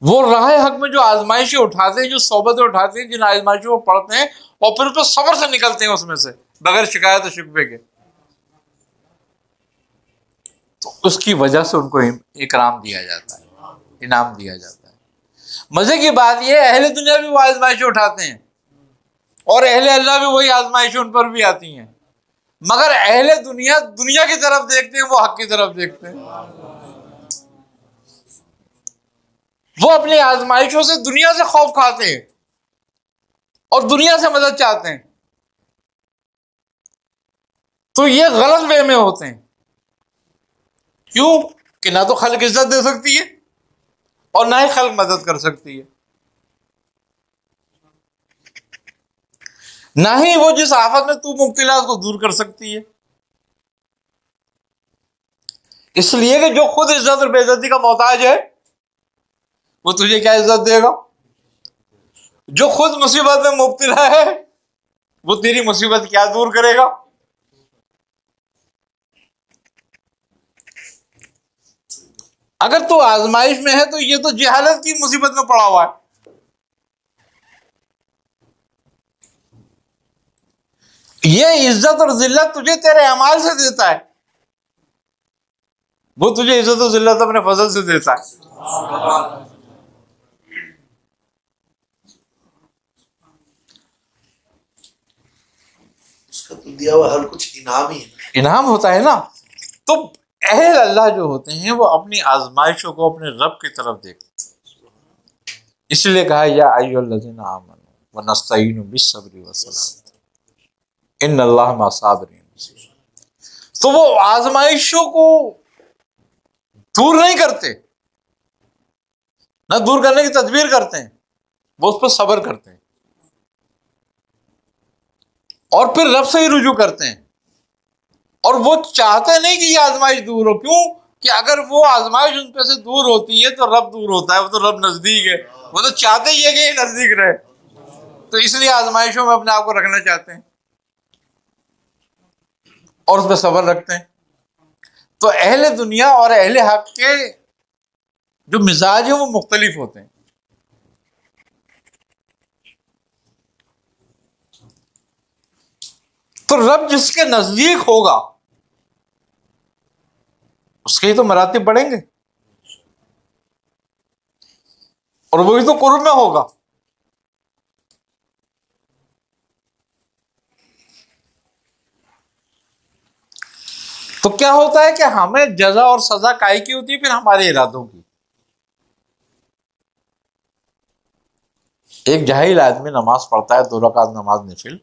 वो राह हक में जो आजमाइशें उठाते हैं, जो सोबतें उठाते हैं, जिन आजमाइशों को पढ़ते हैं और फिर उसको सब्र से निकलते हैं उसमें से बगैर शिकायत और शिकवे के, तो उसकी वजह से उनको इकराम दिया जाता है, इनाम दिया जाता है। मजे की बात यह है, अहले दुनिया भी वो आजमाइशें उठाते हैं और अहले अल्लाह भी वही आजमाइशें उन पर भी आती हैं, मगर अहले दुनिया दुनिया की तरफ देखते हैं, वो हक की तरफ देखते हैं। वो अपनी आजमाइशों से दुनिया से खौफ खाते हैं और दुनिया से मदद चाहते हैं, तो ये गलत वे में होते हैं। क्यों कि ना तो खल्क इज्जत दे सकती है और ना ही खल्क मदद कर सकती है, ना ही वो जिस आफत में तू मुब्तला उसको दूर कर सकती है। इसलिए कि जो खुद इज्जत और बेइज्जती का मोहताज है वो तुझे क्या इज्जत देगा, जो खुद मुसीबत में मुब्तला है वो तेरी मुसीबत क्या दूर करेगा। अगर तू आजमाइश में है तो ये तो जहालत की मुसीबत में पड़ा हुआ है। ये इज्जत और जिल्लत तुझे तेरे अमाल से देता है, वो तुझे इज्जत और जिल्लत अपने फजल से देता है। उसका तो दिया हुआ हर कुछ इनाम ही है, इनाम होता है ना। तो अहल अल्लाह जो होते हैं वो अपनी आजमाइशों को अपने रब की तरफ देखते हैं, इसलिए कहा या अय्युहल्लज़ीना आमनू व नस्तईनु बिस्सब्रि वस्सलाह इन्नल्लाह मअस-साबिरीन। तो वो आजमाइशों को दूर नहीं करते, ना दूर करने की तदबीर करते हैं, वो उस पर सब्र करते हैं और फिर रब से ही रुजू करते हैं। और वो चाहते नहीं कि ये आजमाइश दूर हो, क्यों कि अगर वो आजमाइश उन पे से दूर होती है तो रब दूर होता है, वो तो रब नजदीक है, वो तो चाहते ही है कि ये नजदीक रहे, तो इसलिए आजमाइशों में अपने आप को रखना चाहते हैं और उस पर सब्र रखते हैं। तो अहले दुनिया और अहले हक के जो मिजाज है वो मुख्तलिफ होते हैं। तो रब जिसके नजदीक होगा उसके ही तो मरातिब बढ़ेंगे और वही तो कुर्ब में होगा। तो क्या होता है कि हमें जजा और सजा काय की होती है, फिर हमारे इरादों की। एक जाहिल आदमी नमाज पढ़ता है 2 रकात नमाज नफिल,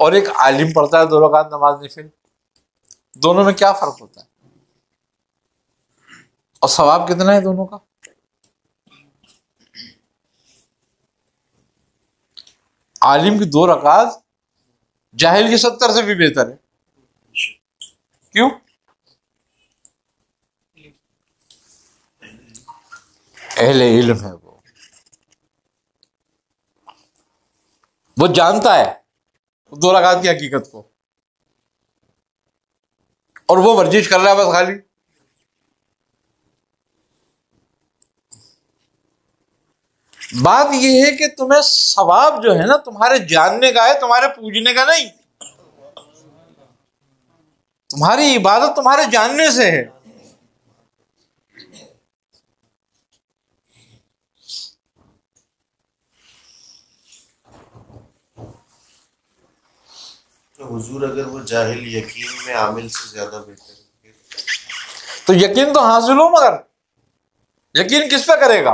और एक आलिम पढ़ता है 2 रकात नमाज नफिल, दोनों में क्या फर्क होता है और सवाब कितना है दोनों का? आलिम की 2 रकात जाहिल की 70 से भी बेहतर है। क्यों? अहले इल्म है, वो जानता है 2 रकात की हकीकत को और वो वर्जिश कर रहा है बस खाली। बात यह है कि तुम्हें सवाब जो है ना तुम्हारे जानने का है, तुम्हारे पूजने का नहीं। तुम्हारी इबादत तुम्हारे जानने से है। तो हुजूर अगर वो जाहिल यकीन में आमिल से ज्यादा बेहतर है, तो यकीन तो हासिल हो, मगर यकीन किस पे करेगा?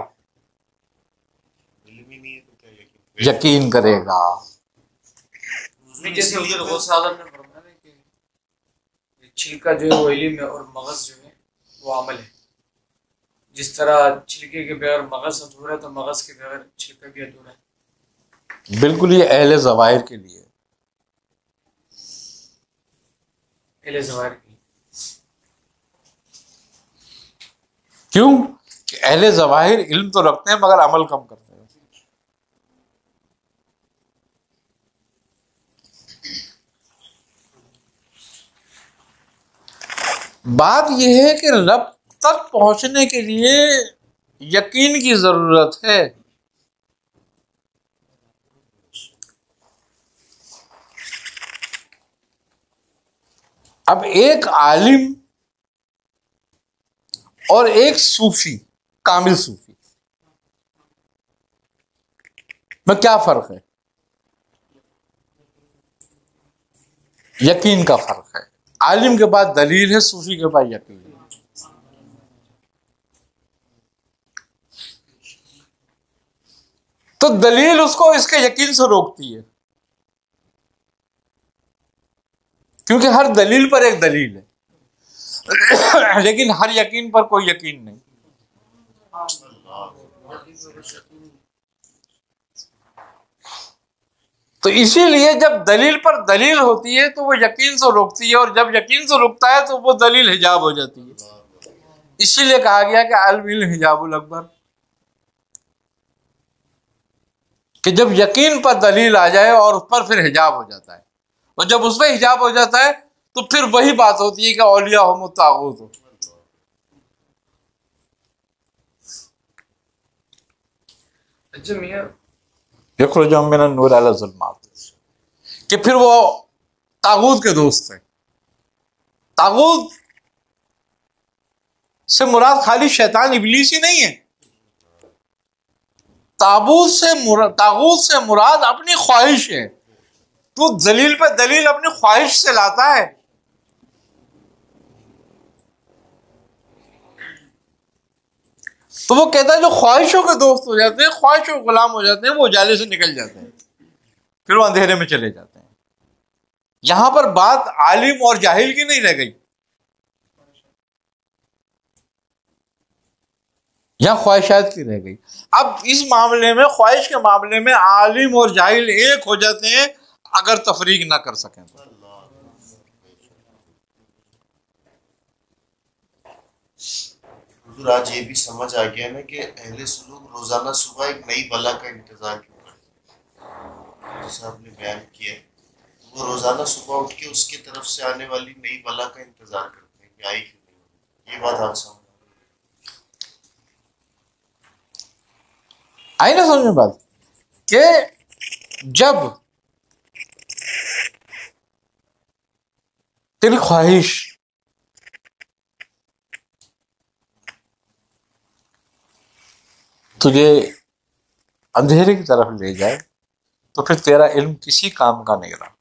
इल्म ही नहीं है तो क्या यकीन यकीन करेगा। जैसे हुजूर गौसे आज़म ने फरमाया कि छिलका जो है वो इल्म है और मगज जो है वो अमल है। जिस तरह छिलके के बगैर मगज अधूरा है तो मगज के बगैर छिलका भी अधूरा है। बिल्कुल, ये अहले ज़वाहिर के लिए, अहले ज़वाहिर के लिए। क्यों कि अहले ज़वाहिर इल्म तो रखते हैं मगर अमल कम करते हैं। बात यह है कि रब तक पहुंचने के लिए यकीन की जरूरत है। अब एक आलिम और एक सूफी, कामिल सूफी में क्या फर्क है? यकीन का फर्क है। आलिम के पास दलील है, सूफी के पास यकीन है। तो दलील उसको इसके यकीन से रोकती है, क्योंकि हर दलील पर एक दलील है लेकिन हर यकीन पर कोई यकीन नहीं। तो इसीलिए जब दलील पर दलील होती है तो वो यकीन से रोकती है, और जब यकीन से रुकता है तो वो दलील हिजाब हो जाती है। इसीलिए कहा गया कि अल इल्म हिजाबुल अकबर, कि जब यकीन पर दलील आ जाए और उस पर फिर हिजाब हो जाता है, और जब उसमें हिजाब हो जाता है तो फिर वही बात होती है कि औलिया हो तागूत हो। अच्छा मियां, देखो जो मेरा नूर अला ज़ुल्मात, कि फिर वो तागूत के दोस्त है। तागूत से मुराद खाली शैतान इब्लीस ही नहीं है। तागूत से मुराद अपनी ख्वाहिश है। तो दलील पे दलील अपनी ख्वाहिश से लाता है। तो वो कहता है जो ख्वाहिशों के दोस्त हो जाते हैं, ख्वाहिशों के गुलाम हो जाते हैं, वो उजाले से निकल जाते हैं, फिर वो अंधेरे में चले जाते हैं। यहां पर बात आलिम और जाहिल की नहीं रह गई, यहां ख्वाहिशात की रह गई। अब इस मामले में, ख्वाहिश के मामले में आलिम और जाहिल एक हो जाते हैं अगर तफरीक ना कर सकें तो। आज ये भी समझ आ गया ना कि अहले सुलूक रोजाना सुबह एक नई बला का इंतजार क्यों करते हैं। जैसा आपने बयान किया, वो रोजाना सुबह उठ के उसके तरफ से आने वाली नई बला का इंतजार करते हैं कि आई क्यों नहीं। ये बात आप समझ आई ना समझ में बात, कि जब तेरी ख्वाहिश तुझे अंधेरे की तरफ ले जाए तो फिर तेरा इल्म किसी काम का नहीं रहा।